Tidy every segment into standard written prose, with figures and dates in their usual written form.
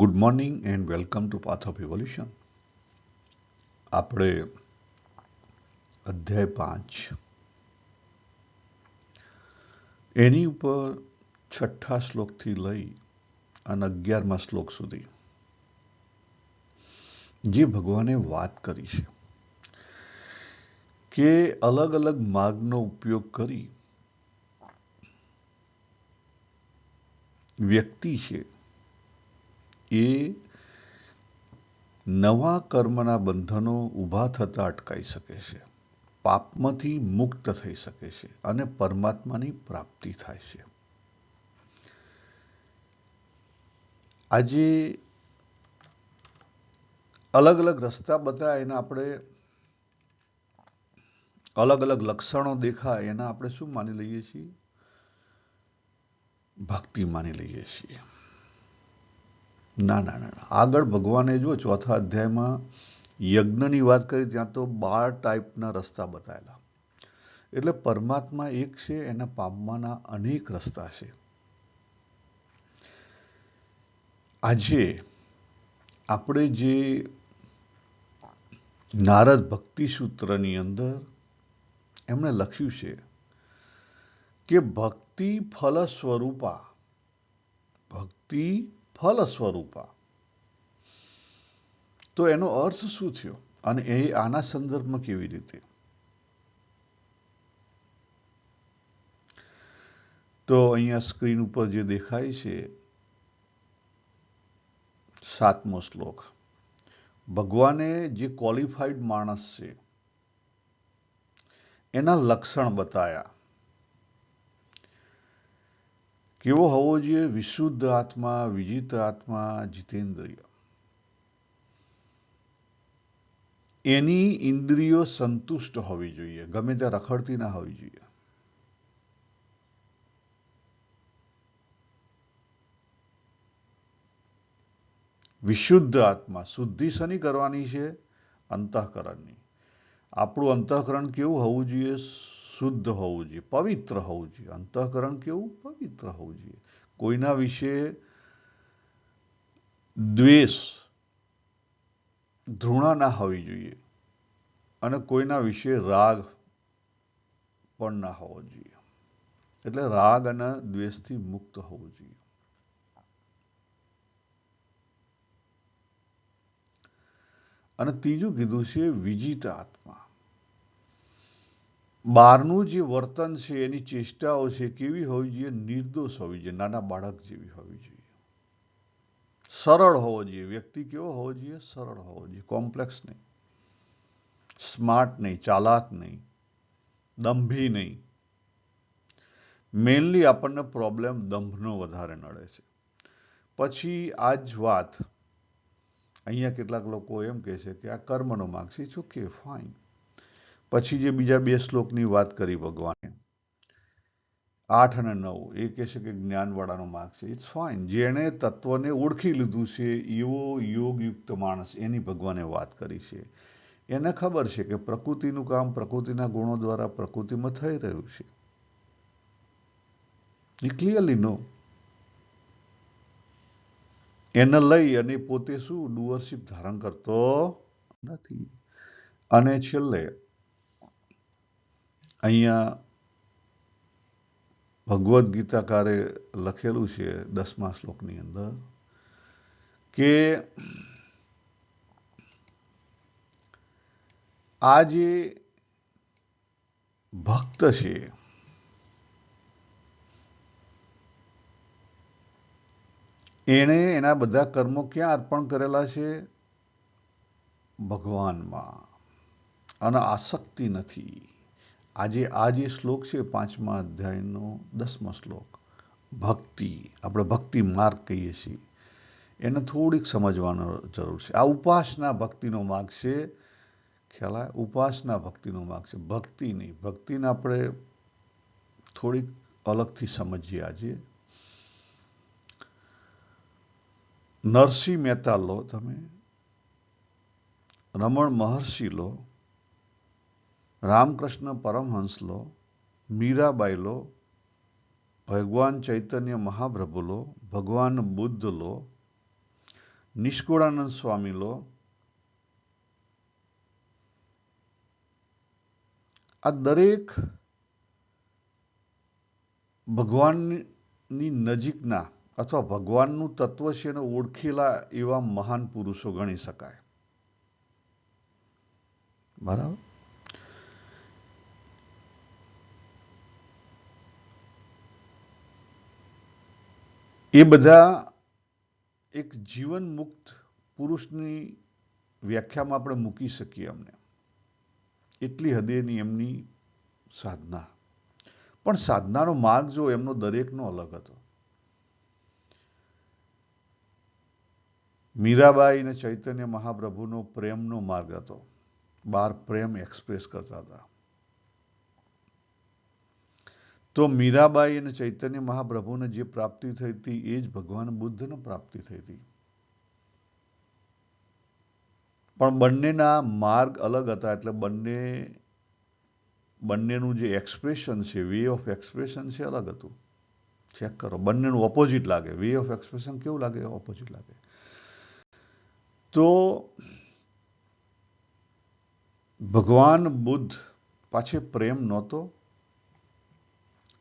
Good morning and welcome to path of evolution. આપણે અધ્યાય 5 એની ઉપર 6થા શ્લોકથી લઈ અને 11મા શ્લોક સુધી જે ભગવાને વાત કરી છે કે અલગ અલગ માર્ગનો ઉપયોગ કરી વ્યક્તિ છે એ નવા કર્મના બંધનો ઊભા થતા અટકાઈ શકે છે, પાપમાંથી મુક્ત થઈ શકે છે અને પરમાત્માની પ્રાપ્તિ થાય છે. આજે અલગ અલગ રસ્તા બતાવ્યા, એના આપણે અલગ અલગ લક્ષણો દેખાય, એના આપણે શું માની લઈએ છીએ? ભક્તિ માની લઈએ છીએ. ના ના ના, આગળ ભગવાને જો 4થા અધ્યાયમાં યજ્ઞની વાત કરી, ત્યાં તો 12 ટાઈપના રસ્તા બતાવેલા. એટલે પરમાત્મા એક છે, એના પામવાના અનેક રસ્તા છે. આજે આપણે જે નારદ ભક્તિ સૂત્રની અંદર એમણે લખ્યું છે કે ભક્તિ ફલ સ્વરૂપા, ભક્તિ ફલ સ્વરૂપા. તો એનો અર્થ શું થયો અને એ આના સંદર્ભમાં કેવી રીતે? તો અહીંયા સ્ક્રીન ઉપર જે દેખાય છે 7મો શ્લોક, ભગવાને જે ક્વોલિફાઈડ માણસ છે એના લક્ષણ બતાયા. કેવો હોવો જોઈએ? વિશુદ્ધ આત્મા, વિજિત આત્મા, જીતેન્દ્રિય. એની ઇન્દ્રિયો સંતુષ્ટ હોવી જોઈએ, ગમે ત્યાં રખડતી ના હોવી જોઈએ. વિશુદ્ધ આત્મા. શુદ્ધિ શની કરવાની છે? અંતઃકરણની. આપણું અંતઃકરણ કેવું હોવું જોઈએ? શુદ્ધ હોવું જોઈએ, પવિત્ર હોવું જોઈએ. અંતઃકરણ કેવું? પવિત્ર હોવું જોઈએ. કોઈના વિશે દ્વેષ, ધૃણા ના હોવી જોઈએ અને કોઈના વિશે રાગ પણ ના હોવો જોઈએ. એટલે રાગ અને દ્વેષથી મુક્ત હોવું જોઈએ. અને ત્રીજું કીધું છે વિજિત આત્મા. બહારનું જે વર્તન છે, એની ચેષ્ટાઓ છે, કેવી હોવી જોઈએ? નિર્દોષ હોવી જોઈએ, નાના બાળક જેવી હોવી જોઈએ. સરળ હોવો જોઈએ. વ્યક્તિ કેવો હોવો જોઈએ? સરળ હોવો જોઈએ, કોમ્પ્લેક્સ નહીં, સ્માર્ટ નહીં, ચાલાક નહીં, દંભી નહીં. મેઇનલી આપણને પ્રોબ્લેમ દંભનો વધારે નડે છે. પછી આ જ વાત અહીંયા કેટલાક લોકો એમ કહે છે કે આ કર્મનો માર્ગ છે. It's okay, fine. પછી જે બીજા 2 શ્લોકની વાત કરી ભગવાને, 8 અને 9, એ કહે છે કે જ્ઞાનવાળાનો માર્ગ છે. It's fine. જેણે તત્વને ઓળખી લીધું છે એવો યોગયુક્ત માણસ, એની ભગવાને વાત કરી છે. એને ખબર છે કે પ્રકૃતિનું કામ પ્રકૃતિના ગુણો દ્વારા પ્રકૃતિમાં થઈ રહ્યું છે. એ ક્લિયરલી નો. એને લઈ અને પોતે શું ડુઅરશીપ ધારણ કરતો નથી. અને છેલ્લે અહીંયા ભગવદ્ ગીતાકારે લખેલું છે 10મા શ્લોકની અંદર કે આ જે ભક્ત છે એણે એના બધા કર્મો ક્યાં અર્પણ કરેલા છે? ભગવાનમાં. અને આસક્તિ નથી. આજે આ જે શ્લોક છે 5મા અધ્યાયનો 10મો શ્લોક, ભક્તિ, આપણે ભક્તિ માર્ગ કહીએ છીએ, એને થોડીક સમજવાનો જરૂર છે. આ ઉપાસના ભક્તિનો માર્ગ છે. ખ્યાલ આવે? ઉપાસના ભક્તિનો માર્ગ છે, ભક્તિ નહીં. ભક્તિને આપણે થોડીક અલગથી સમજીએ. આજે નરસિંહ મહેતા લો, તમે રમણ મહર્ષિ લો, રામકૃષ્ણ પરમહંસ લો, મીરાબાઈ લો, ભગવાન ચૈતન્ય મહાપ્રભુ લો, ભગવાન બુદ્ધ લો, નિષ્કુળાનંદ સ્વામી લો, આ દરેક ભગવાનની નજીકના અથવા ભગવાનનું તત્વ છે એને ઓળખેલા એવા મહાન પુરુષો ગણી શકાય. બરાબર. એ બધા એક જીવન મુક્ત પુરુષની વ્યાખ્યામાં આપણે મૂકી શકીએ અમને. એટલી હદેની એમની સાધના. પણ સાધનાનો માર્ગ જો એમનો દરેકનો અલગ હતો. મીરાબાઈ અને ચૈતન્ય મહાપ્રભુનો પ્રેમનો માર્ગ હતો. બહાર પ્રેમ એક્સપ્રેસ કરતા હતા. તો મીરાબાઈ અને ચૈતન્ય મહાપ્રભુને જે પ્રાપ્તિ થઈ હતી એ જ ભગવાન બુદ્ધને પ્રાપ્તિ થઈ હતી. પણ બંનેના માર્ગ અલગ હતા એટલે બંનેનું જે એક્સપ્રેશન છે, વે ઓફ એક્સપ્રેશન છે, અલગ હતું. ચેક કરો, બંનેનું ઓપોઝિટ લાગે. વે ઓફ એક્સપ્રેશન કેવું લાગે? ઓપોઝિટ લાગે. તો ભગવાન બુદ્ધ પાછે પ્રેમ નહોતો.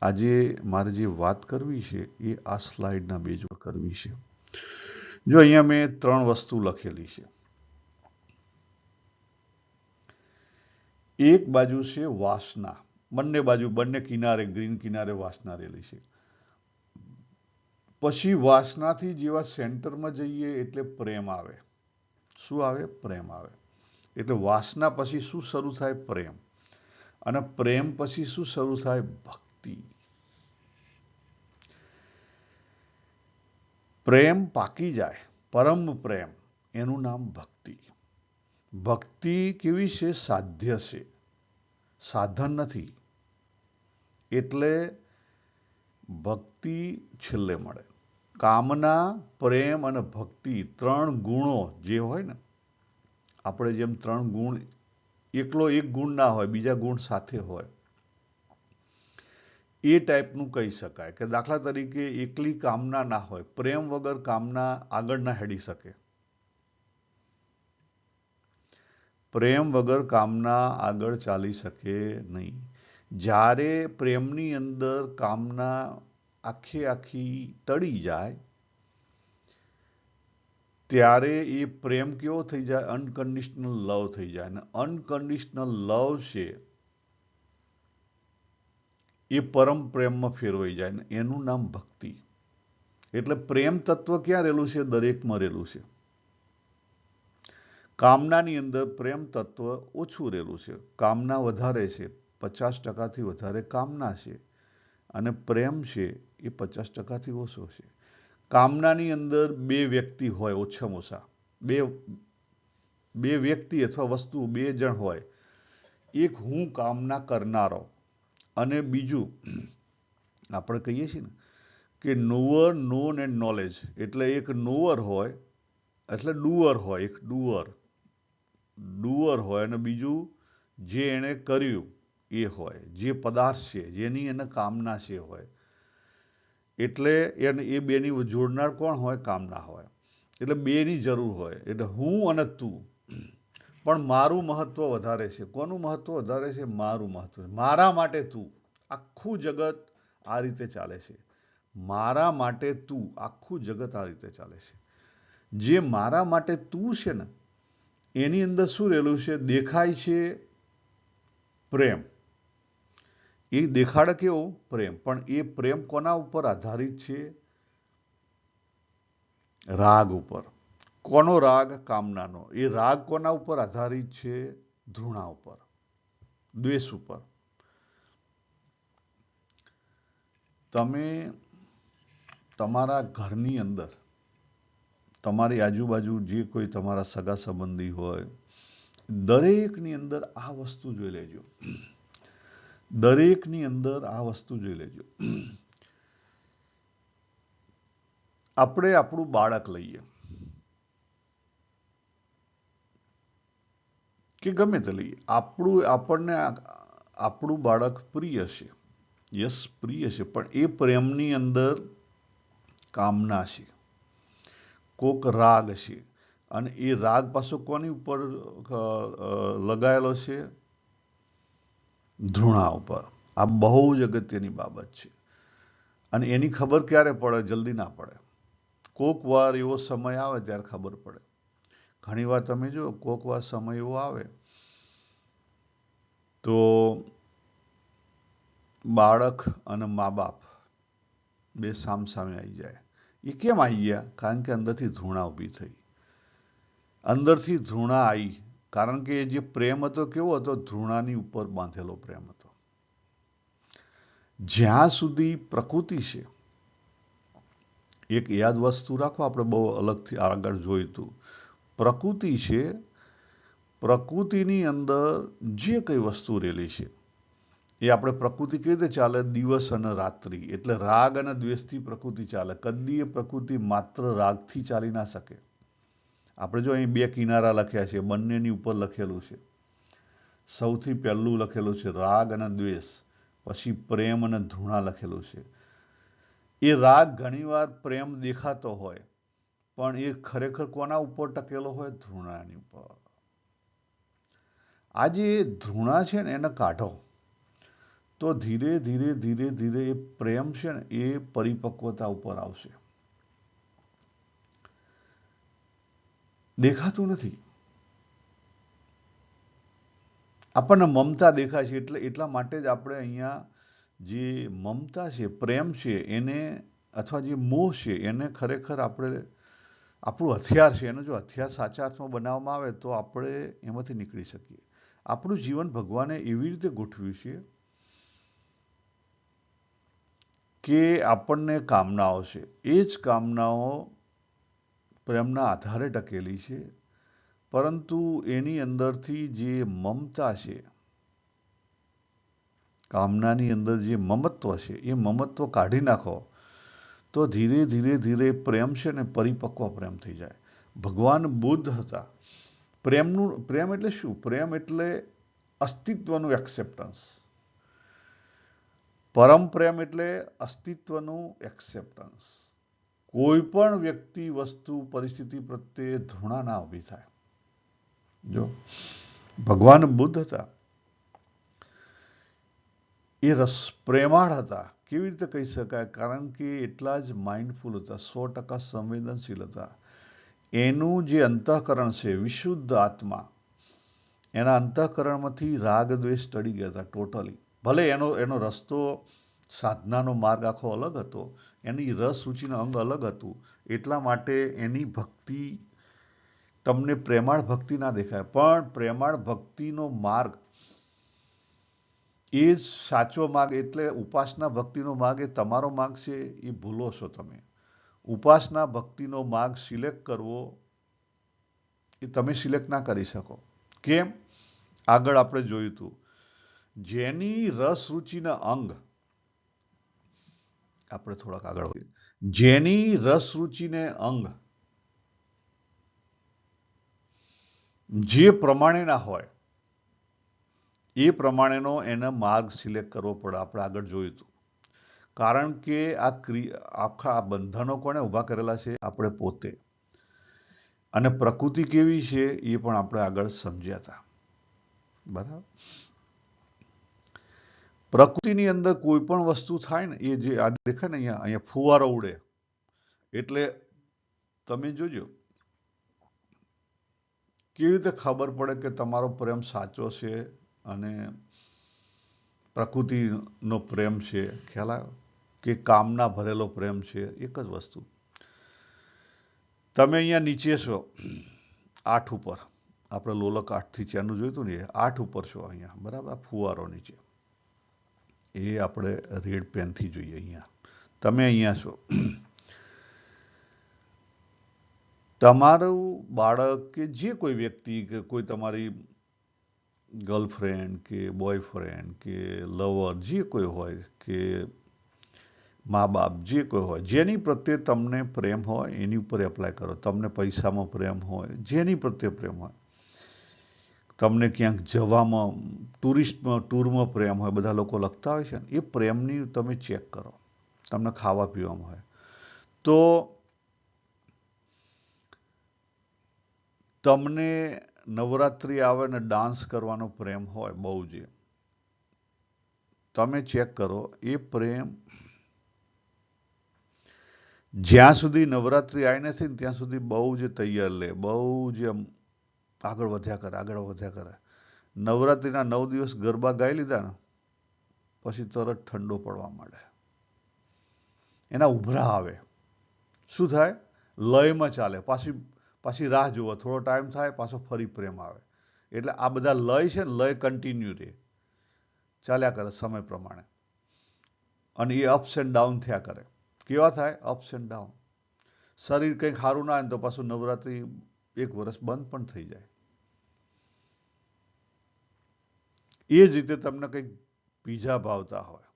આજે મારે જે વાત કરવી છે એ આ સ્લાઇડના બેઝ પર કરવી છે. જો અહીંયા મેં 3 વસ્તુ લખેલી છે. એક બાજુ છે વાસના, બંને કિનારે, ગ્રીન કિનારે વાસના રહેલી છે. પછી વાસનાથી જેવા સેન્ટરમાં જઈએ એટલે પ્રેમ આવે. શું આવે? પ્રેમ આવે. એટલે વાસના પછી શું શરૂ થાય? પ્રેમ. અને પ્રેમ પછી શું શરૂ થાય? ભક્તિ. પ્રેમ પાકી જાય, પરમ પ્રેમ, એનું નામ ભક્તિ. ભક્તિ કેવી છે? સાધ્ય છે, સાધન નથી. એટલે ભક્તિ છેલ્લે મળે. કામના, પ્રેમ અને ભક્તિ 3 ગુણો જે હોય ને, આપણે જેમ 3 ગુણ, એકલો એક ગુણ ના હોય, બીજા ગુણ સાથે હોય, એ ટાઈપનું કહી શકાય. કે દાખલા તરીકે એકલી કામના ના હોય, પ્રેમ વગર કામના આગળ ના હેડી શકે. પ્રેમ વગર કામના આગળ ચાલી શકે નહીં. જ્યારે પ્રેમની અંદર કામના આખી ટળી જાય ત્યારે એ પ્રેમ કેવો થઈ જાય? અનકન્ડિશનલ લવ થઈ જાય. અને અનકન્ડિશનલ લવ છે એ પરમ પ્રેમમાં ફેરવાઈ જાય ને એનું નામ ભક્તિ. એટલે પ્રેમ તત્વ ક્યાં રહેલું છે? દરેકમાં રહેલું છે. કામનાની અંદર પ્રેમ તત્વ ઓછું રહેલું છે. કામના વધારે છે, 50%થી વધારે કામના છે. અને પ્રેમ છે એ 50%થી ઓછો છે. કામનાની અંદર 2 વ્યક્તિ હોય, ઓછામાં ઓછા બે વ્યક્તિ અથવા વસ્તુ, 2 જણ હોય. એક હું કામના કરનારો અને બીજું આપણે કહીએ છીએ ને કે નોવર, નોન એન્ડ નોલેજ. એટલે એક નોવર હોય એટલે ડુઅર હોય, એક ડુઅર હોય અને બીજું જે એણે કર્યું એ હોય, જે પદાર્થ છે, જેની એને કામના છે હોય. એટલે એ બેની જોડનાર કોણ હોય? કામના હોય. એટલે 2ની જરૂર હોય. એટલે હું અને તું. પણ મારું મહત્વ વધારે છે. કોનું મહત્વ વધારે છે? મારું મહત્વ. મારા માટે તું. આખું જગત આ રીતે ચાલે છે. મારા માટે તું. આખું જગત આ રીતે ચાલે છે. જે મારા માટે તું છે ને, એની અંદર શું રહેલું છે? દેખાય છે પ્રેમ. એ દેખાડે કેવો? પ્રેમ. પણ એ પ્રેમ કોના ઉપર આધારિત છે? રાગ ઉપર. કોનો રાગ? કામનાનો. એ રાગ કોના ઉપર આધારિત છે? ધૃણા ઉપર, દ્વેષ ઉપર. તમે તમારા ઘરની અંદર, તમારી આજુબાજુ જે કોઈ તમારા સગા સંબંધી હોય, દરેકની અંદર આ વસ્તુ જોઈ લેજો. દરેકની અંદર આ વસ્તુ જોઈ લેજો. આપણે આપણું બાળક લઈએ કે ગમે તે લઈએ, આપણને આપણું બાળક પ્રિય છે. યસ, પ્રિય છે. પણ એ પ્રેમની અંદર કામના છે. કોક રાગ છે અને એ રાગ પાછો કોની ઉપર લગાયેલો છે? ધૃણા ઉપર. આ બહુ જ અગત્યની બાબત છે અને એની ખબર ક્યારે પડે? જલ્દી ના પડે. કોક વાર એવો સમય આવે ત્યારે ખબર પડે. ઘણી વાર તમે જો કોક વાર સમય એવો આવે તો બાળક અને મા બાપ બે સામસામે આવી જાય. એ કેમ આવી ગયા? કારણ કે અંદરથી ધૃણા ઊભી થઈ. અંદરથી ધૃણા આવી. કારણ કે જે પ્રેમ હતો કેવો હતો? ધૃણાની ઉપર બાંધેલો પ્રેમ હતો. જ્યાં સુધી પ્રકૃતિ છે, એક યાદ વસ્તુ રાખો, આપણે બહુ અલગથી આગળ જોયું હતું. પ્રકૃતિ છે, પ્રકૃતિની અંદર જે કઈ વસ્તુ રહેલી છે એ આપણે પ્રકૃતિ કેવી રીતે ચાલે? દિવસ અને રાત્રિ. એટલે રાગ અને દ્વેષથી પ્રકૃતિ ચાલે. કદી એ પ્રકૃતિ માત્ર રાગથી ચાલી ના શકે. આપણે જો અહીં બે કિનારા લખ્યા છે, બંનેની ઉપર લખેલું છે. સૌથી પહેલું લખેલું છે રાગ અને દ્વેષ, પછી પ્રેમ અને ધૃણા લખેલું છે. એ રાગ ઘણીવાર પ્રેમ દેખાતો હોય પણ એ ખરેખર કોના ઉપર ટકેલો હોય? ધૃણાની ઉપર. આ જે ધૃણા છે ને એને કાઢો તો ધીરે ધીરે ધીરે ધીરે એ પ્રેમ છે ને એ પરિપક્વતા ઉપર આવશે. દેખાતું નથી. આપણને મમતા દેખાય છે એટલા માટે જ આપણે અહીંયા જે મમતા છે, પ્રેમ છે, એને અથવા જે મોહ છે એને ખરેખર આપણે આપણું હથિયાર છે. એનો જો હથિયાર સાચા અર્થમાં બનાવવામાં આવે તો આપણે એમાંથી નીકળી શકીએ. આપણું જીવન ભગવાને એવી રીતે ગોઠવ્યું છે કે આપણને કામનાઓ છે, એ જ કામનાઓ પ્રેમના આધારે ટકેલી છે, પરંતુ એની અંદરથી જે મમતા છે, કામનાની અંદર જે મમત્વ છે, એ મમત્વ કાઢી નાખો તો ધીરે ધીરે ધીરે પ્રેમ છે ને પરિપક્વ પ્રેમ થઈ જાય. ભગવાન બુદ્ધ હતા. પ્રેમ એટલે શું? પ્રેમ એટલે અસ્તિત્વનું એક્સેપ્ટન્સ. પરમ પ્રેમ એટલે અસ્તિત્વનું એક્સેપ્ટન્સ. કોઈ પણ વ્યક્તિ, વસ્તુ, પરિસ્થિતિ પ્રત્યે ધૃણા ના ઊભી થાય. જો ભગવાન બુદ્ધ હતા, એ પ્રેમાળ હતા. કેવી રીતે કહી શકાય? કારણ કે એટલા જ માઇન્ડફુલ હતા, 100% સંવેદનશીલ હતા. એનું જે અંતઃકરણ છે, વિશુદ્ધ આત્મા, એના અંતઃકરણમાંથી રાગ દ્વેષ ટળી ગયા હતા ટોટલી. ભલે એનો રસ્તો, સાધનાનો માર્ગ આખો અલગ હતો, એની રસ રુચિનું અંગ અલગ હતું. એટલા માટે એની ભક્તિ તમને પ્રેમાળ ભક્તિ ના દેખાય, પણ પ્રેમાળ ભક્તિનો માર્ગ એ જ સાચો માર્ગ. એટલે ઉપાસના ભક્તિનો માર્ગ એ તમારો માર્ગ છે, એ ભૂલો છો તમે. ઉપાસના ભક્તિનો માર્ગ સિલેક્ટ કરવો એ તમે સિલેક્ટ ના કરી શકો. કેમ? આગળ આપણે જોયું હતું, જેની રસ રુચિના અંગ, આપણે થોડાક આગળ વધીએ, જેની રસ રુચિને અંગ જે પ્રમાણેના હોય એ પ્રમાણેનો એને માર્ગ સિલેક્ટ કરવો પડે. આપણે આગળ જોયું હતું. કારણ કે આખા બંધનો કોણે ઊભા કરેલા છે? આપણે પોતે. અને પ્રકૃતિ કેવી છે એ પણ આપણે આગળ સમજ્યા હતા. બરાબર. પ્રકૃતિની અંદર કોઈ પણ વસ્તુ થાય ને, એ જે આ દેખાય ને અહીંયા ફુવારો ઉડે એટલે તમે જોજો કેવી રીતે ખબર પડે કે તમારો પ્રેમ સાચો છે અને પ્રકૃતિનો પ્રેમ છે. ખ્યાલ આવ્યો? કે કામના ભરેલો પ્રેમ છે. એક જ વસ્તુ. તમે અહીંયા નીચે છો 8 ઉપર, આપણે લોલક 8થી ચેનનું જોયું હતું ને, એ 8 ઉપર છો અહીંયા. બરાબર. ફુવારો નીચે એ આપણે રેડ પેનથી જોઈએ. અહીંયા તમે અહીંયા છો. તમારું બાળક કે જે કોઈ વ્યક્તિ, કે કોઈ તમારી ગર્લફ્રેન્ડ કે બોયફ્રેન્ડ કે લવર, જે કોઈ હોય, કે મા બાપ, જે કોઈ હોય, જેની પ્રત્યે તમને પ્રેમ હોય એની ઉપર એપ્લાય કરો. તમને પૈસામાં પ્રેમ હોય, જેની પ્રત્યે પ્રેમ હોય, તમને ક્યાંક જવામાં, ટૂરમાં પ્રેમ હોય, બધા લોકો લખતા હોય છે ને, એ પ્રેમની તમે ચેક કરો. તમને ખાવા પીવામાં હોય તો તમને નવરાત્રિ આવે ને ડાન્સ કરવાનો પ્રેમ હોય બહુ જ, તમે ચેક કરો એ પ્રેમ જ્યાં સુધી નવરાત્રિ આવી નથી ને ત્યાં સુધી બહુ જ તૈયાર લે, બહુ જ આગળ વધ્યા કરે. નવરાત્રિના 9 દિવસ ગરબા ગાઈ લીધા ને પછી તરત ઠંડો પડવા માંડે, એના ઉભરા આવે. શું થાય? લયમાં ચાલે, પાછી રાહ જુઓ, થોડો ટાઈમ થાય પાછો ફરી પ્રેમ આવે. એટલે આ બધા લય છે ને, લય કન્ટિન્યુ રહે, ચાલ્યા કરે સમય પ્રમાણે. અને એ અપ્સ એન્ડ ડાઉન થયા કરે. કેવા થાય? Ups and down. શરીર કંઈક સારું ના હોય તો પાછું નવરાત્રિ 1 વર્ષ બંધ પણ થઈ જાય. એ જ રીતે તમને કંઈક પીઝા ભાવતા હોય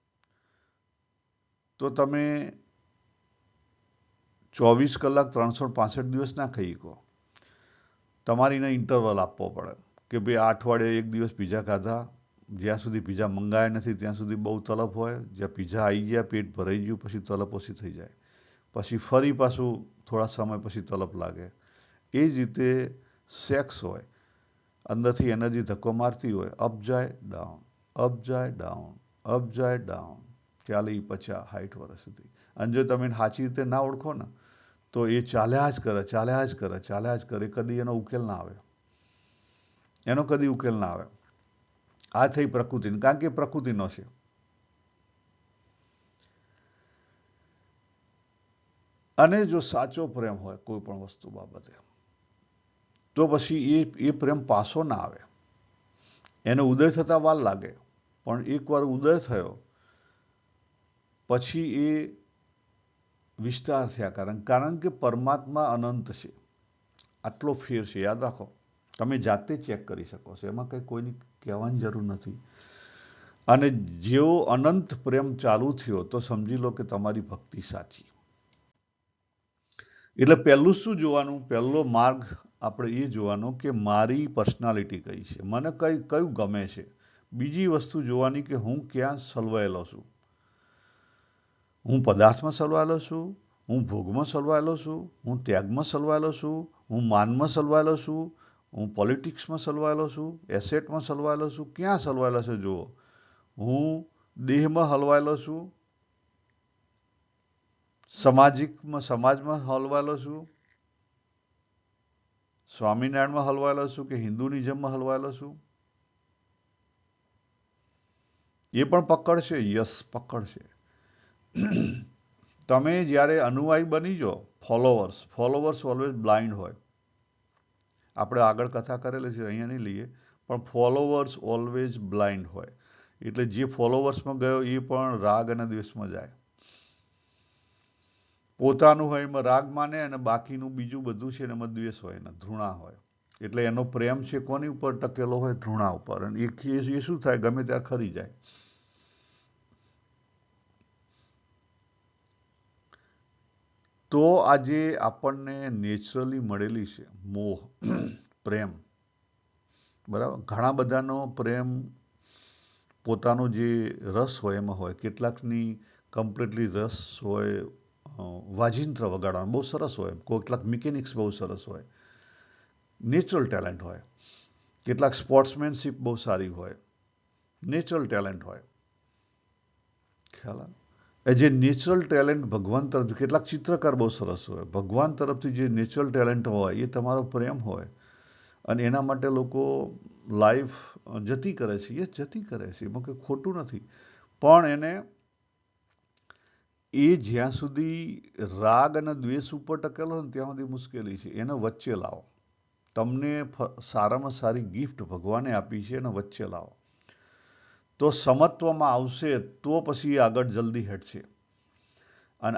તો તમે 24 કલાક 365 દિવસ ના ખાઈ શકો. તમારે એને ઇન્ટરવલ આપવો પડે કે ભાઈ આ અઠવાડિયે 1 દિવસ પીઝા ખાધા, જ્યાં સુધી પીઝા મંગાયા નથી ત્યાં સુધી બહુ તલપ હોય, જ્યાં પીઝા આવી ગયા, પેટ ભરાઈ ગયું, પછી તલપ ઓછી થઈ જાય, પછી ફરી પાછું થોડા સમય પછી તલપ લાગે. એ જ રીતે સેક્સ હોય, અંદરથી એનર્જી ધક્કો મારતી હોય, અપ જાય ડાઉન, અપ જાય ડાઉન, અપ જાય ડાઉન, ચાલે 50 60 વર્ષ સુધી. અને જો તમે સાચી રીતે ના ઓળખો ને તો એ ચાલ્યા જ કરે, કદી એનો ઉકેલ ના આવે. આ થઈ પ્રકૃતિની, કારણ કે પ્રકૃતિનો છે. અને જો સાચો પ્રેમ હોય કોઈ પણ વસ્તુ બાબતે તો પછી એ પ્રેમ પાછો ના આવે. એને ઉદય થતા વાર લાગે, પણ એકવાર ઉદય થયો પછી એ વિસ્તાર થયા કારણ કે પરમાત્મા અનંત છે. આટલો ફેર છે, યાદ રાખો. તમે જાતે ચેક કરી શકો છો, એમાં કંઈ કોઈની કહેવાની જરૂર નથી. અને જેવો અનંત પ્રેમ ચાલુ થયો તો સમજી લો કે તમારી ભક્તિ સાચી. એટલે પહેલું શું જોવાનું? પહેલો માર્ગ આપણે એ જોવાનો કે મારી પર્સનાલિટી કઈ છે, મને કયું ગમે છે. બીજી વસ્તુ જોવાની કે હું ક્યાં સલવાયેલો છું. હું પદાર્થમાં સલવાયેલો છું, હું ભોગમાં સલવાયેલો છું, હું ત્યાગમાં સલવાયેલો છું, હું માનમાં સલવાયેલો છું, હું પોલિટિક્સમાં સલવાયેલો છું, એસેટમાં સલવાયેલો છું. ક્યાં સલવાયેલો છે જુઓ. હું દેહમાં હલવાયેલો છું, સમાજમાં હલવાયેલો છું, સ્વામિનારાયણમાં હલવાયેલો છું કે હિન્દુનિઝમમાં હલવાયેલો છું. એ પણ પકડશે, યસ પકડશે. તમે જ્યારે અનુયાયી બની જાઓ, ફોલોવર્સ ઓલવેઝ બ્લાઇન્ડ હોય. આપણે આગળ કથા કરેલી છે, અહીંયા નહીં લઈએ, પણ ફોલોવર્સ ઓલવેઝ બ્લાઇન્ડ હોય. એટલે જે ફોલોવર્સમાં ગયો એ પણ રાગ અને દ્વેષમાં જાય. પોતાનું હોય એમાં રાગ માને અને બાકીનું બીજું બધું છે એમાં દ્વેષ હોય ને ધૃણા હોય. એટલે એનો પ્રેમ છે કોની ઉપર ટકેલો હોય? ધૃણા ઉપર. અને એ શું થાય? ગમે ત્યારે ખરી જાય. તો આજે આપણને નેચરલી મળેલી છે મોહ, પ્રેમ, બરાબર. ઘણા બધાનો પ્રેમ પોતાનો જે રસ હોય એમાં હોય. કેટલાકની કમ્પ્લીટલી રસ હોય વાજિંત્ર વગાડવાનું, બહુ સરસ હોય. કેટલાક મિકેનિક્સ બહુ સરસ હોય, નેચરલ ટેલેન્ટ હોય. કેટલાક સ્પોર્ટ્સમેનશીપ બહુ સારી હોય, નેચરલ ટેલેન્ટ હોય. ખ્યાલ આવે? જે નેચરલ ટેલેન્ટ ભગવાન તરફથી, કેટલાક ચિત્રકાર બહુ સરસ હોય. ભગવાન તરફથી જે નેચરલ ટેલેન્ટ હોય એ તમારો પ્રેમ હોય. અને એના માટે લોકો લાઈફ જતી કરે છે, એમાં કંઈ ખોટું નથી. પણ એ જ્યાં સુધી રાગ અને દ્વેષ ઉપર ટકેલો ને ત્યાં સુધી મુશ્કેલી છે. એને વચ્ચે લાવો. તમને સારામાં સારી ગિફ્ટ ભગવાને આપી છે, એને વચ્ચે લાવો. તો સમત્વમાં આવશે તો પછી આગળ જલ્દી હેઠશે. અને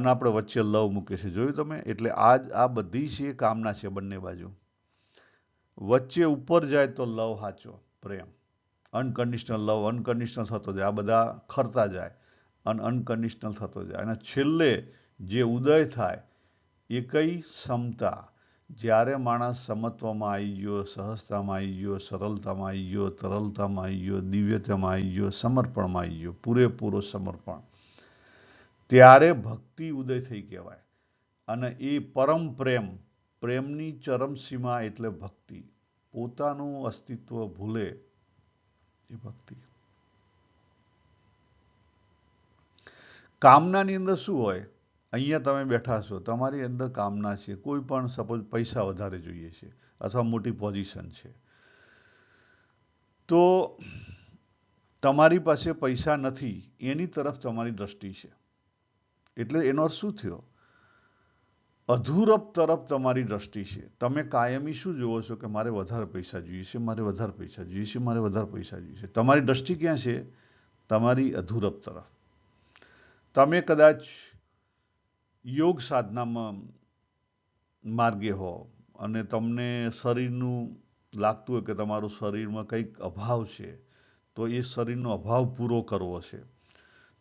આપણે વચ્ચે લવ મૂકે છે, જોયું તમે? એટલે આ બધી છે કામના છે બંને બાજુ. વચ્ચે ઉપર જાય તો લવ સાચો, પ્રેમ, અનકન્ડિશનલ લવ, અનકન્ડિશનલ થતો જાય. આ બધા ખરતા જાય અને અનકન્ડિશનલ થતો જાય. અને છેલ્લે જે ઉદય થાય એ કઈ? સમતા. જ્યારે માણસ સમત્વમાં આવી ગયો, સહજતામાં આવી ગયો, સરળતામાં આવી ગયો, તરલતામાં આવી ગયો, દિવ્યતામાં આવી ગયો, સમર્પણમાં આવી ગયો, પૂરેપૂરો સમર્પણ, ત્યારે ભક્તિ ઉદય થઈ કહેવાય. અને એ પરમ પ્રેમ પ્રેમની ચરમસીમા એટલે ભક્તિ. પોતાનું અસ્તિત્વ ભૂલે એ ભક્તિ. કામનાની અંદર શું હોય? અહીંયા તમે બેઠા છો, તમારી અંદર કામના છે, કોઈ પણ સપોઝ પૈસા વધારે જોઈએ છે અથવા મોટી પોઝિશન છે, તો તમારી પાસે પૈસા નથી એની તરફ તમારી દ્રષ્ટિ છે. એટલે એનો અર્થ શું થયો? અધૂરપ તરફ તમારી દ્રષ્ટિ છે. તમે કાયમી શું જુઓ છો કે મારે વધારે પૈસા જોઈએ છે, મારે વધારે પૈસા જોઈએ છે, મારે વધારે પૈસા જોઈએ છે. તમારી દ્રષ્ટિ ક્યાં છે? તમારી અધૂરપ તરફ. તમે કદાચ યોગ સાધનામાં માર્ગે હો અને તમને શરીરનું લાગતું હોય કે તમારું શરીરમાં કંઈક અભાવ છે, તો એ શરીરનો અભાવ પૂરો કરવો છે,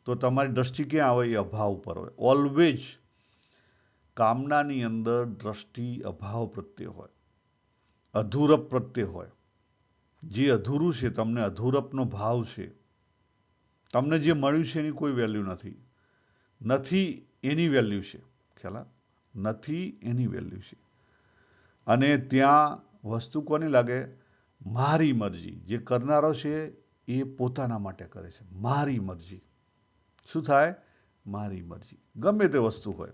તો તમારી દ્રષ્ટિ ક્યાં આવે? એ અભાવ પર હોય. ઓલવેઝ કામનાની અંદર દ્રષ્ટિ અભાવ પ્રત્યે હોય, અધૂરપ પ્રત્યે હોય. જે અધૂરું છે, તમને અધૂરપનો ભાવ છે. તમને જે મળ્યું છે એની કોઈ વેલ્યુ નથી. નથી એની વેલ્યુ છે. ખ્યાલ? નથી એની વેલ્યુ છે. અને ત્યાં વસ્તુ કોની લાગે? મારી મરજી. જે કરનારો છે એ પોતાના માટે કરે છે. મારી મરજી. શું થાય? મારી મરજી. ગમે તે વસ્તુ હોય,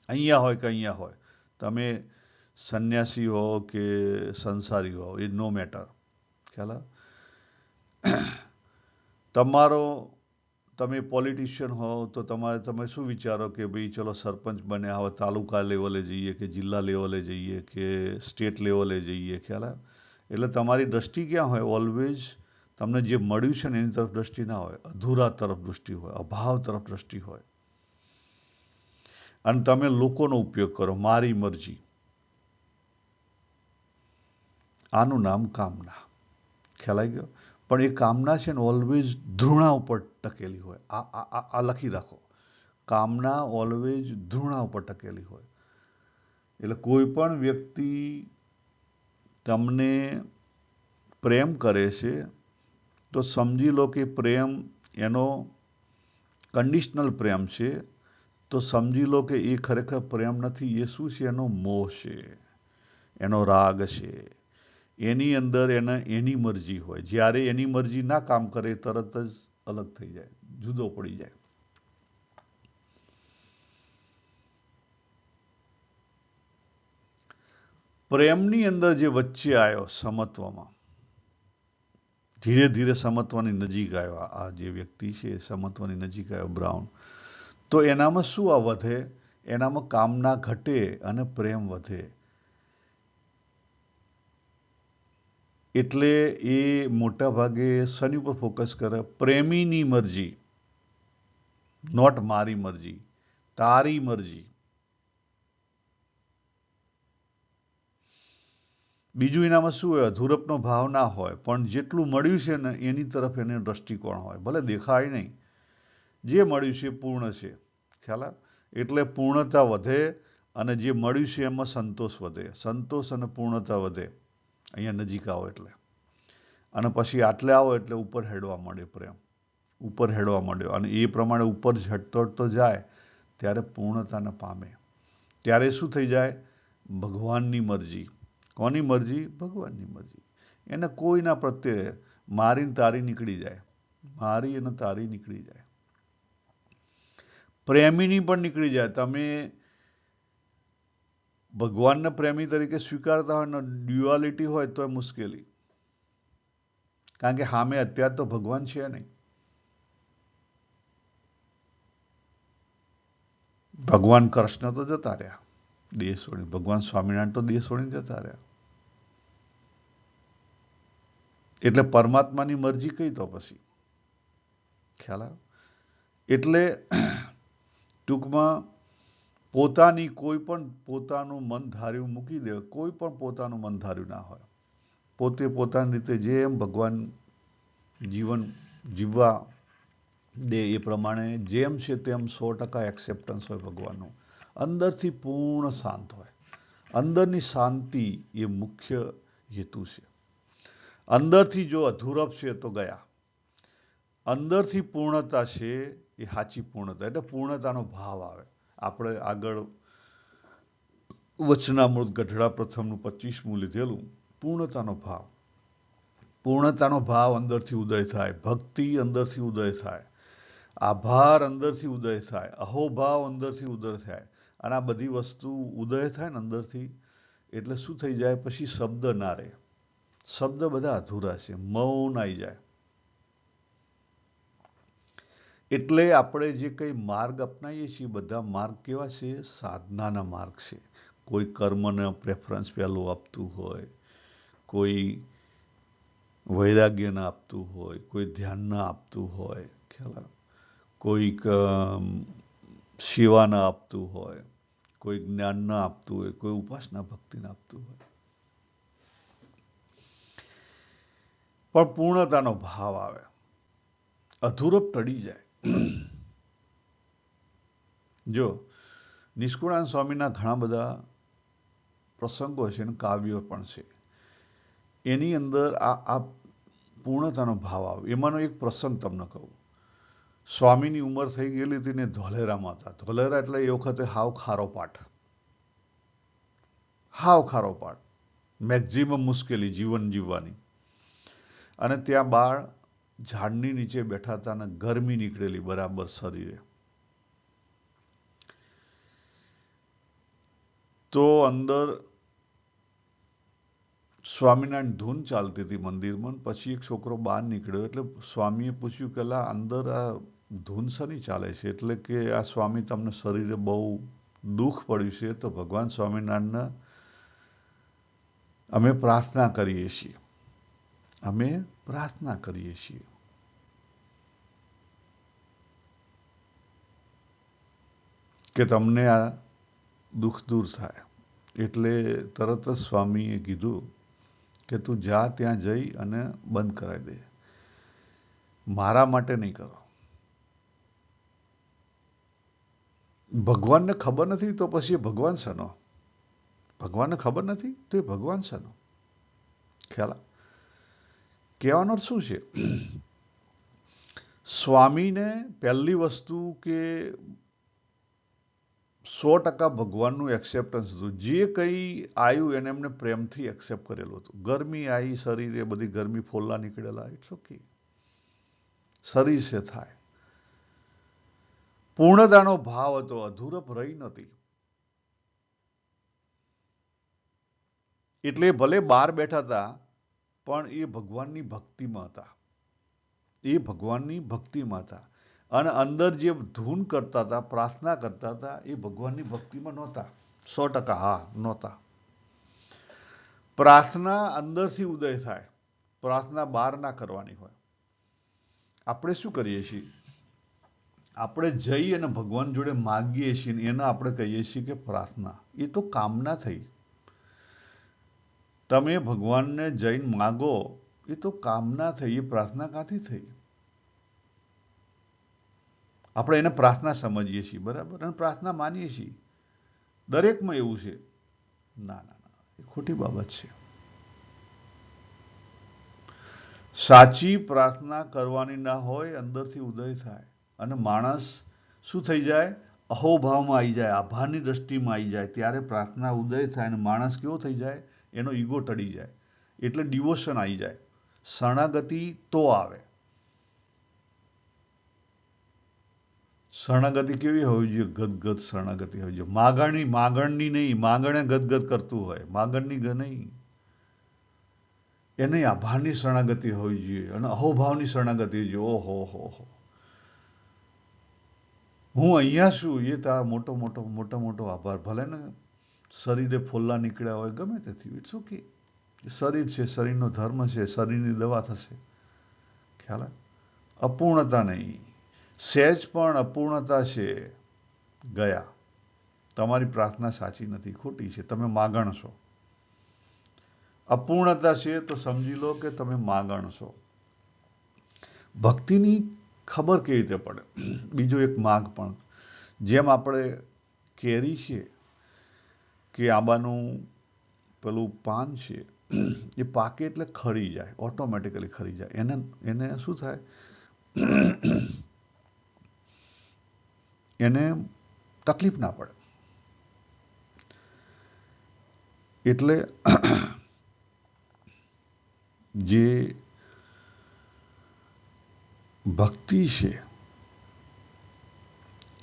અહીંયા હોય કે અહીંયા હોય, તમે સંન્યાસી હો કે સંસારી હો, એ નો મેટર. ખ્યાલ? તમારો તમે પોલિટિશિયન હો તો તમે શું વિચારો કે ભાઈ ચલો સરપંચ બને, હવે તાલુકા લેવલે જઈએ કે જિલ્લા લેવલે જઈએ કે સ્ટેટ લેવલે જઈએ. ખ્યાલ? એટલે તમારી દ્રષ્ટિ ક્યાં હોય? ઓલવેઝ તમને જે મળ્યું છે ને એની તરફ દ્રષ્ટિ ના હોય, અધૂરા તરફ દ્રષ્ટિ હોય, અભાવ તરફ દ્રષ્ટિ હોય. અને તમે લોકોનો ઉપયોગ કરો, મારી મરજી. આનું નામ કામના. ખ્યાલ આવી ગયો? પણ એ કામના છે ને ઓલવેઝ ધૃણા ઉપર ટકેલી હોય. આ લખી રાખો. કામના ઓલવેઝ ધૃણા ઉપર ટકેલી હોય. એટલે કોઈ પણ વ્યક્તિ તમને પ્રેમ કરે છે તો સમજી લો કે પ્રેમ એનો કન્ડિશનલ પ્રેમ છે. તો સમજી લો કે એ ખરેખર પ્રેમ નથી. એ શું છે? એનો મોહ છે, એનો રાગ છે. એની અંદર એની મરજી હોય. જ્યારે એની મરજી ના કામ કરે તરત જ અલગ થઈ જાય, જુદો પડી જાય. પ્રેમની અંદર જે વચ્ચે આવ્યો સમત્વમાં, ધીરે ધીરે સમત્વની નજીક આવ્યો, આ જે વ્યક્તિ છે સમત્વની નજીક આવ્યો, બ્રાઉન, તો એનામાં શું આ વધે? એનામાં કામના ઘટે અને પ્રેમ વધે. એટલે એ મોટા ભાગે શની ઉપર ફોકસ કરે? પ્રેમીની મરજી, નોટ મારી મરજી, તારી મરજી. બીજું એનામાં શું હોય? અધૂરપનો ભાવ ના હોય, પણ જેટલું મળ્યું છે ને એની તરફ એને દ્રષ્ટિકોણ હોય. ભલે દેખાય નહીં, જે મળ્યું છે પૂર્ણ છે. ખ્યાલ? એટલે પૂર્ણતા વધે અને જે મળ્યું છે એમાં સંતોષ વધે. સંતોષ અને પૂર્ણતા વધે અહીંયા નજીક આવો એટલે. અને પછી આટલે આવો એટલે ઉપર હેડવા માંડે પ્રેમ, ઉપર હેડવા માંડ્યો. અને એ પ્રમાણે ઉપર ઝટતો જાય ત્યારે પૂર્ણતાને પામે. ત્યારે શું થઈ જાય? ભગવાનની મરજી. કોની મરજી? ભગવાનની મરજી. એને કોઈના પ્રત્યે મારી ને તારી નીકળી જાય. મારી અને તારી નીકળી જાય. પ્રેમીની પણ નીકળી જાય. તમે ભગવાનને પ્રેમી તરીકે સ્વીકારતા હોય ને ડ્યુઆલિટી હોય તો મુશ્કેલી. કારણ કે સામે અત્યારે તો ભગવાન છે નહીં. ભગવાન કૃષ્ણ તો જતા રહ્યા દેહ છોડી, ભગવાન સ્વામિનારાયણ તો દેહ છોડીને જતા રહ્યા. એટલે પરમાત્માની મરજી કઈ તો પછી? ખ્યાલ આવે? એટલે ટૂંકમાં પોતાની કોઈ પણ પોતાનું મન ધાર્યું મૂકી દે. કોઈ પણ પોતાનું મન ધાર્યું ના હોય. પોતે પોતાની રીતે જેમ ભગવાન જીવન જીવવા દે એ પ્રમાણે જેમ છે તેમ 100% એક્સેપ્ટન્સ હોય ભગવાનનું. અંદરથી પૂર્ણ શાંત હોય. અંદરની શાંતિ એ મુખ્ય હેતુ છે. અંદરથી જો અધૂરપ છે તો ગયા. અંદરથી પૂર્ણતા છે એ સાચી પૂર્ણતા. એટલે પૂર્ણતાનો ભાવ આવે. આપણે આગળ વચનામૃત ગઢડા પ્રથમનું 25મું લીધેલું. પૂર્ણતાનો ભાવ, પૂર્ણતાનો ભાવ અંદરથી ઉદય થાય, ભક્તિ અંદરથી ઉદય થાય, આભાર અંદરથી ઉદય થાય, અહોભાવ અંદરથી ઉદય થાય. અને આ બધી વસ્તુ ઉદય થાય ને અંદરથી, એટલે શું થઈ જાય? પછી શબ્દ ના રહે. શબ્દ બધા અધૂરા છે, મૌન આવી જાય. એટલે આપણે જે કંઈ માર્ગ અપનાવીએ છીએ, બધા માર્ગ કેવા છે? સાધનાના માર્ગ છે. કોઈ કર્મને પ્રેફરન્સ પહેલું આપતું હોય, કોઈ વૈરાગ્યને આપતું હોય, કોઈ ધ્યાનને આપતું હોય, ખ્યાલ, કોઈક સેવાને આપતું હોય, કોઈ જ્ઞાનને આપતું હોય, કોઈ ઉપાસના ભક્તિને આપતું હોય. પણ પૂર્ણતાનો ભાવ આવે, અધૂરો ટળી જાય. જો નિષ્કુળાનંદ સ્વામીના ઘણા બધા પ્રસંગો છે અને કાવ્યો પણ છે. એની અંદર આ પૂર્ણતાનો ભાવ આવે. એમાંનો એક પ્રસંગ તમને કહું. સ્વામીની ઉંમર થઈ ગયેલી હતી ને ધોલેરામાં હતા. ધોલેરા એટલે એ વખતે હાવ ખારો પાઠ, હાવ ખારો પાઠ, મેક્ઝિમમ મુશ્કેલી જીવન જીવવાની. અને ત્યાં બાળ ઝાડની નીચે બેઠા હતા અને ગરમી નીકળેલી બરાબર શરીરે. તો અંદર સ્વામિનારાયણ ધૂન ચાલતી હતી મંદિરમાં. પછી એક છોકરો બહાર નીકળ્યો એટલે સ્વામીએ પૂછ્યું કે લા અંદર આ ધૂન શની ચાલે છે? એટલે કે આ સ્વામી તમને શરીરે બહુ દુઃખ પડ્યું છે, તો ભગવાન સ્વામિનારાયણને અમે પ્રાર્થના કરીએ છીએ, અમે પ્રાર્થના કરીએ છીએ કે તમને આ દુઃખ દૂર થાય. એટલે તરત જ સ્વામીએ કીધું કે તું જા ત્યાં જઈ અને બંધ કરાવી દે, મારા માટે નહીં કરો. ભગવાનને ખબર નથી તો પછી એ ભગવાન શેનો? ભગવાનને ખબર નથી તો એ ભગવાન શેનો? ખ્યાલ? કહેવાનો અર્થ શું છે? સ્વામીને પહેલી વસ્તુ કે 100% ભગવાનનું એક્સેપ્ટન્સ હતું. જે કંઈ આવ્યું એને એમને પ્રેમથી એક્સેપ્ટ કરેલું હતું. ગરમી આવી શરીરે, બધી ગરમી ફોલ્લા નીકળેલા, ઇટ્સ ઓકે, શરીર છે થાય. પૂર્ણતાનો ભાવ હતો, અધૂરપ રહી નથી. એટલે ભલે બહાર બેઠા હતા પણ એ ભગવાનની ભક્તિમાં હતા, એ ભગવાનની ભક્તિમાં હતા. અને અંદર જે ધૂન કરતા હતા, પ્રાર્થના કરતા હતા, એ ભગવાનની ભક્તિમાં નહોતા. 100% હા, નહોતા. પ્રાર્થના અંદરથી ઉદય થાય, પ્રાર્થના બહાર ના કરવાની હોય. આપણે શું કરીએ છીએ? આપણે જઈ અને ભગવાન જોડે માગીએ છીએ, એને આપણે કહીએ છીએ કે પ્રાર્થના. એ તો કામના થઈ. તમે ભગવાનને જઈને માગો, એ તો કામના થઈ, એ પ્રાર્થના ક્યાંથી થઈ? આપણે એને પ્રાર્થના સમજીએ છીએ, બરાબર, અને પ્રાર્થના માનીએ છીએ. દરેકમાં એવું છે. ના ના ના, એ ખોટી બાબત છે. સાચી પ્રાર્થના કરવાની ના હોય, અંદરથી ઉદય થાય અને માણસ શું થઈ જાય? અહોભાવમાં આવી જાય, આભારની દ્રષ્ટિમાં આવી જાય. ત્યારે પ્રાર્થના ઉદય થાય અને માણસ કેવો થઈ જાય? એનો ઈગો ટળી જાય. એટલે ડિવોશન આવી જાય. શરણાગતિ તો આવે. શરણાગતિ કેવી હોવી જોઈએ? ગદગદ શરણાગતિ હોવી જોઈએ. માગણની નહીં, માગણે ગદગદ કરતું હોય, માગણની નહીં. એને આભારની શરણાગતિ હોવી જોઈએ અને અહોભાવની શરણાગતિ જોઈએ. ઓહો હો હો, હું અહીંયા છું, એ તાર મોટો મોટો મોટો મોટો આભાર. ભલે ને શરીરે ફોલ્લા નીકળ્યા હોય, ગમે તે થયું, ઇટ્સ ઓકે. શરીર છે, શરીરનો ધર્મ છે, શરીરની દવા થશે. ખ્યાલ? અપૂર્ણતા નહીં, સહેજ પણ અપૂર્ણતા છે, ગયા. તમારી પ્રાર્થના સાચી નથી, ખોટી છે, તમે માગણ છો. અપૂર્ણતા છે તો સમજી લો કે તમે માગણ છો. ભક્તિની ખબર કેવી રીતે પડે? બીજો એક માર્ગ પણ, જેમ આપણે કેરી છે કે આંબાનું પેલું પાન છે, એ પાકે એટલે ખરી જાય, ઓટોમેટિકલી ખરી જાય. એને શું થાય? એને તકલીફ ના પડે. એટલે જે ભક્તિ છે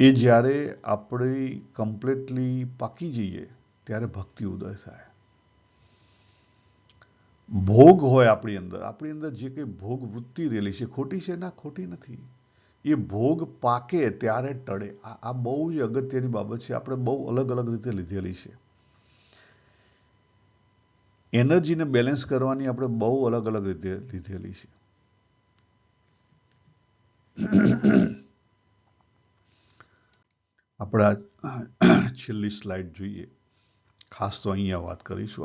એ જ્યારે આપણે કમ્પ્લીટલી પાકી જઈએ ત્યારે ભક્તિ ઉદય થાય. ભોગ હોય આપણી અંદર જે કંઈ ભોગ વૃત્તિ રહેલી છે ખોટી છે ના, ખોટી નથી. એ ભોગ પાકે ત્યારે ટળે. આ બહુ જ અગત્યની બાબત છે. આપણે બહુ અલગ અલગ રીતે લીધેલી છે. એનર્જીને બેલેન્સ કરવાની આપણે બહુ અલગ અલગ રીતે લીધેલી છે. આપણે છેલ્લી સ્લાઇડ જોઈએ. ખાસ તો અહીંયા વાત કરીશું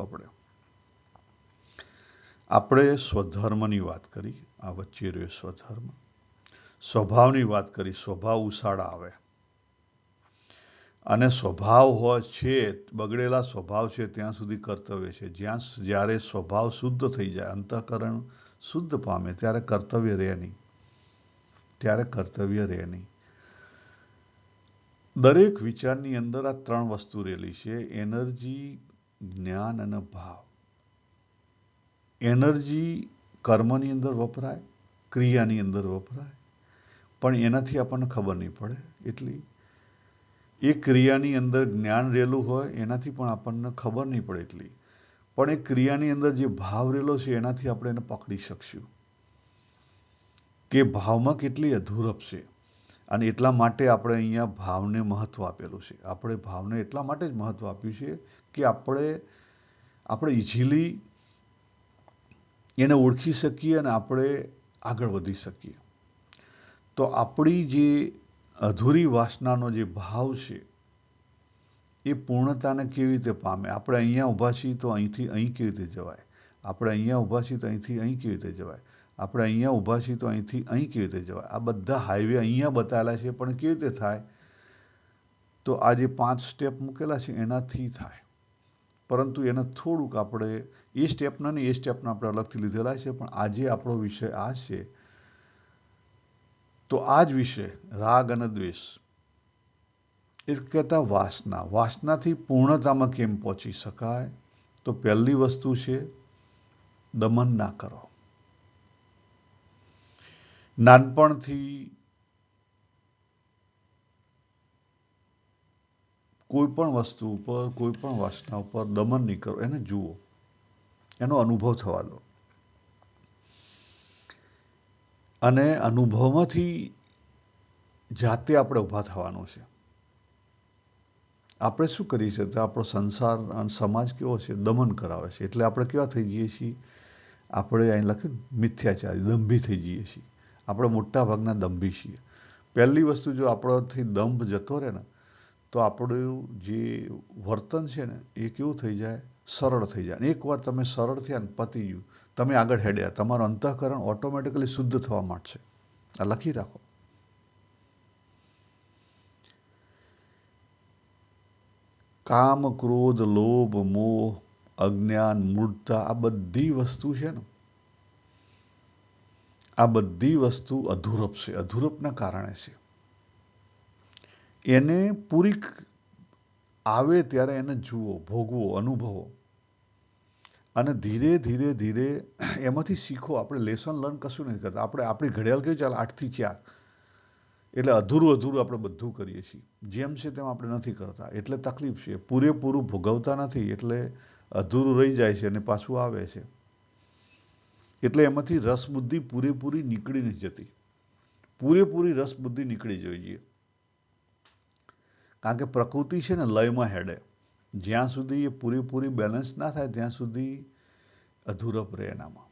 આપણે સ્વધર્મની વાત કરી. આ વચ્ચે રહ્યો સ્વધર્મ. સ્વભાવની વાત કરી. સ્વભાવ ઉછાળા આવે અને સ્વભાવ હોય છે, બગડેલા સ્વભાવ છે ત્યાં સુધી કર્તવ્ય છે. જ્યારે સ્વભાવ શુદ્ધ થઈ જાય, અંતઃકરણ શુદ્ધ પામે ત્યારે કર્તવ્ય રહે નહીં. દરેક વિચારની અંદર આ ત્રણ વસ્તુ રહેલી છે: એનર્જી, જ્ઞાન અને ભાવ. એનર્જી કર્મની અંદર વપરાય, ક્રિયાની અંદર વપરાય, પણ એનાથી આપણને ખબર નહીં પડે. એટલી એ ક્રિયાની અંદર જ્ઞાન રહેલું હોય એનાથી પણ આપણને ખબર નહીં પડે એટલી. પણ એ ક્રિયાની અંદર જે ભાવ રહેલો છે એનાથી આપણે એને પકડી શકશું કે ભાવમાં કેટલી અધૂરપ છે. અને એટલા માટે આપણે અહીંયા ભાવને મહત્વ આપેલું છે. આપણે ભાવને એટલા માટે જ મહત્વ આપ્યું છે કે આપણે ઇઝીલી એને ઓળખી શકીએ અને આપણે આગળ વધી શકીએ. તો આપણી જે અધૂરી વાસનાનો જે ભાવ છે એ પૂર્ણતાને કેવી રીતે પામે? આપણે અહીંયા ઊભા છીએ તો અહીંથી અહીં કેવી રીતે જવાય? આપણે અહીંયા ઊભા છીએ તો અહીંથી અહીં કેવી રીતે જવાય? આપણે અહીંયા ઊભા છીએ તો અહીંથી અહીં કેવી રીતે જવાય? આ બધા હાઈવે અહીંયા બતાવેલા છે, પણ કેવી રીતે થાય? તો આ જે 5 સ્ટેપ મૂકેલા છે એનાથી થાય. પરંતુ એને થોડુંક આપણે એ સ્ટેપના ને એ સ્ટેપના આપણે અલગથી લીધેલા છે, પણ આજે આપણો વિષય આ છે. તો આ જ વિષય રાગ અને દ્વેષ એ કહેતા વાસનાથી પૂર્ણતામાં કેમ પહોંચી શકાય? તો પહેલી વસ્તુ છે દમન ના કરો. નાનપણથી કોઈ પણ વસ્તુ ઉપર, કોઈ પણ વાસના ઉપર દમન નહીં કરો. એને જુઓ, એનો અનુભવ થવા દો અને અનુભવમાંથી જાતે આપણે ઊભા થવાનું છે. આપણે શું કરીએ છીએ? આપણો સંસાર અને સમાજ કેવો છે? દમન કરાવે છે. એટલે આપણે કેવા થઈ જઈએ છીએ? આપણે અહીં લખ્યું મિથ્યાચારી, દંભી થઈ જઈએ છીએ. આપણે મોટા ભાગના દંભી છીએ. પહેલી વસ્તુ જો આપણોથી દંભ જતો રહે ને તો આપણું જે વર્તન છે ને એ કેવું થઈ જાય? સરળ થઈ જાય. એકવાર તમે સરળ થયા ને પતી ગયું, તમે આગળ હેડ્યા, તમારું અંતઃકરણ ઓટોમેટિકલી શુદ્ધ થવા માંડશે. આ લખી રાખો. કામ, ક્રોધ, લોભ, મોહ, અજ્ઞાન, મૂઢતા, આ બધી વસ્તુ છે ને, આ બધી વસ્તુ અધૂરપ છે. અધૂરપના કારણે છે. એને પૂરી આવે ત્યારે એને જુઓ, ભોગવો, અનુભવો અને ધીરે ધીરે ધીરે એમાંથી શીખો. આપણે લેસન લર્ન કશું નથી કરતા. આપણે આપણી ઘડિયાળ કેવી ચાલે 8 થી 4, એટલે અધૂરું આપણે બધું કરીએ છીએ. જેમ છે તેમ આપણે નથી કરતા, એટલે તકલીફ છે. પૂરેપૂરું ભોગવતા નથી એટલે અધૂરું રહી જાય છે અને પાછું આવે છે. એટલે એમાંથી રસબુદ્ધિ પૂરેપૂરી નીકળી નથી જતી. પૂરેપૂરી રસબુદ્ધિ નીકળી જોઈએ. કારણ કે પ્રકૃતિ છે ને લયમાં હેડે. જ્યાં સુધી એ પૂરેપૂરી બેલેન્સ ના થાય ત્યાં સુધી અધૂરપ રહે એનામાં.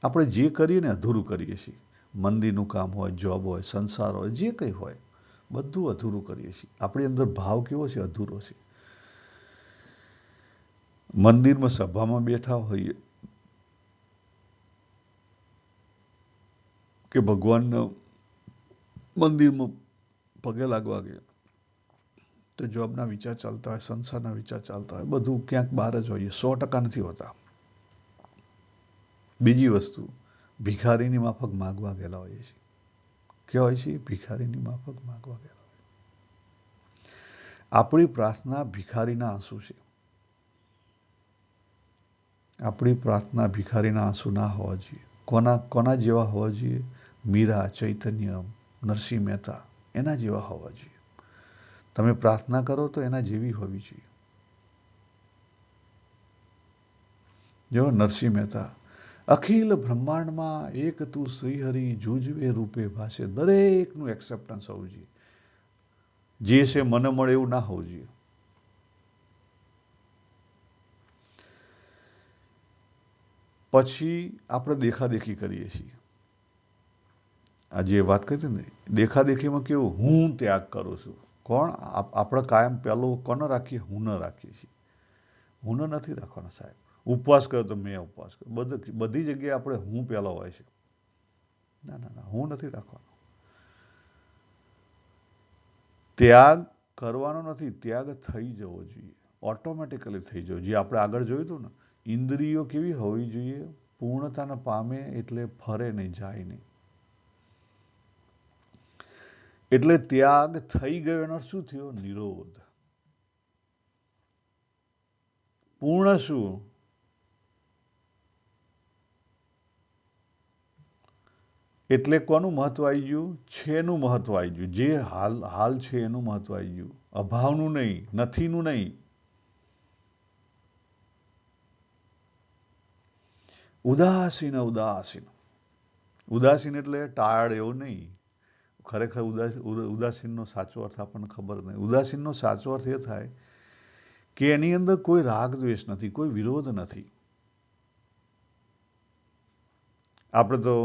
આપણે જે કરીએ ને અધૂરું કરીએ છીએ. મંદિરનું કામ હોય, જોબ હોય, સંસાર હોય, જે કંઈ હોય, બધું અધૂરું કરીએ છીએ. આપણી અંદર ભાવ કેવો છે? અધૂરો છે. મંદિરમાં સભામાં બેઠા હોઈએ કે ભગવાનના મંદિરમાં પગે લાગવા ગયા તો જોબના વિચાર ચાલતા હોય, સંસારના વિચાર ચાલતા હોય, બધું ક્યાંક બહાર જ હોઈએ. 100% નથી હોતા. બીજી વસ્તુ, ભિખારીની માફક માગવા ગયેલા હોઈએ છીએ. ક્યાં હોય છે? ભિખારીની માફક માગવા ગયેલા હોય. આપણી પ્રાર્થના ભિખારીના આંસુ છે. આપણી પ્રાર્થના ભિખારીના આંસુ ના હોવા જોઈએ. કોના જેવા હોવા જોઈએ? મીરા, ચૈતન્ય, નરસિંહ મહેતા એના જેવા હોવા જોઈએ. તમે પ્રાર્થના કરો તો એના જેવી હોવી જોઈએ. જો નરસિંહ મહેતા, અખિલ બ્રહ્માંડમાં એક તું શ્રીહરિ જુજવે રૂપે ભાષે, દરેકનું એક્સેપ્ટન્સ હોવું જોઈએ. જે છે મને મળે એવું ના હોવું જોઈએ. પછી આપણે દેખાદેખી કરીએ છીએ. આ જે વાત કરી હતી ને, દેખાદેખીમાં કેવું, હું ત્યાગ કરું છું. કોણ? આપણે કાયમ પેલું કોને રાખીએ? હું ન રાખીએ છીએ. હું નથી રાખવાનો સાહેબ. ઉપવાસ કર્યો તો મેં ઉપવાસ કર્યો. બધી જગ્યાએ આપણે હું પેલો હોય છે. ના ના ના, હું નથી રાખવાનો. ત્યાગ કરવાનો નથી, ત્યાગ થઈ જવો જોઈએ. ઓટોમેટિકલી થઈ જવો. જે આપણે આગળ જોયું હતું ને, ઇન્દ્રિયો કેવી હોવી જોઈએ? પૂર્ણતાને પામે એટલે ફરે નહીં, જાય નહીં. એટલે ત્યાગ થઈ ગયો એનો શું થયો? નિરોધ. પૂર્ણ શું? એટલે કોનું મહત્વ આવી ગયું? છેનું મહત્વ આવી ગયું. જે હાલ છે એનું મહત્વ આવી ગયું. અભાવનું નહીં, નથીનું નહીં. ઉદાસીન ઉદાસીન. ઉદાસીન એટલે ટાયર્ડ એવું નહીં. ખરેખર ઉદાસીનનો સાચો અર્થ આપણને ખબર નહીં. ઉદાસીનનો સાચો અર્થ એ થાય કે એની અંદર કોઈ રાગ દ્વેષ નથી, કોઈ વિરોધ નથી. આપણે તો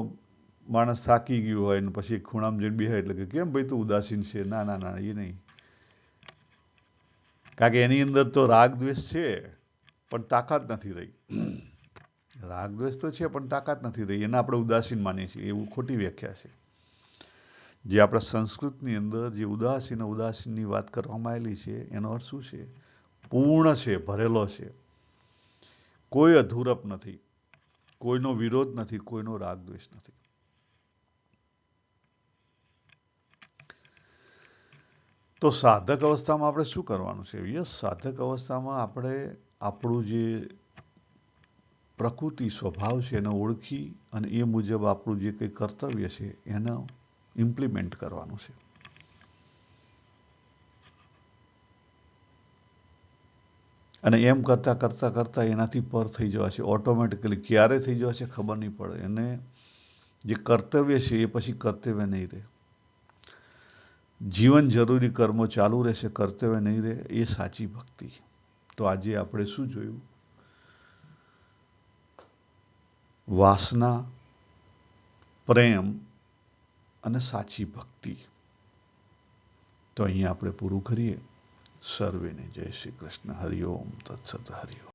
માણસ થાકી ગયું હોય ને પછી ખૂણામાં જઈને બેહાય એટલે કે કેમ ભાઈ તું ઉદાસીન છે? ના ના ના, એ નહીં. કારણ કે એની અંદર તો રાગ દ્વેષ છે પણ તાકાત નથી રહી. રાગ દ્વેષ તો છે પણ તાકાત નથી રહી. એને આપણે ઉદાસીન માનીએ છીએ. એવું ખોટી વ્યાખ્યા છે. જે આપણા સંસ્કૃતની અંદર જે ઉદાસીનની વાત કરવામાં આવેલી છે એનો અર્થ શું છે? પૂર્ણ છે, ભરેલો છે. કોઈ અધૂરપ નથી, કોઈનો વિરોધ નથી, કોઈનો રાગ દ્વેષ નથી. તો સાધક અવસ્થામાં આપણે શું કરવાનું છે? યસ, સાધક અવસ્થામાં આપણે આપણું જે પ્રકૃતિ સ્વભાવ છે એને ઓળખી અને એ મુજબ આપણું જે કંઈ કર્તવ્ય છે એને ઇમ્પ્લિમેન્ટ કરવાનું છે. અને એમ કરતાં કરતાં કરતાં એનાથી પર થઈ જવાશે ઓટોમેટિકલી. ક્યારે થઈ જવાશે ખબર નહીં પડે. એને જે કર્તવ્ય છે એ પછી કર્તવ્ય નહીં રહે. જીવન જરૂરી કર્મો ચાલુ રહેશે, કર્તવ્ય નહીં રહે. એ સાચી ભક્તિ. તો આજે આપણે શું જોયું? વાસના, પ્રેમ અને સાચી ભક્તિ. તો અહીંયા આપણે પૂરું કરીએ. સર્વેને જય શ્રી કૃષ્ણ. હરિઓમ તત્સત. હરિઓમ.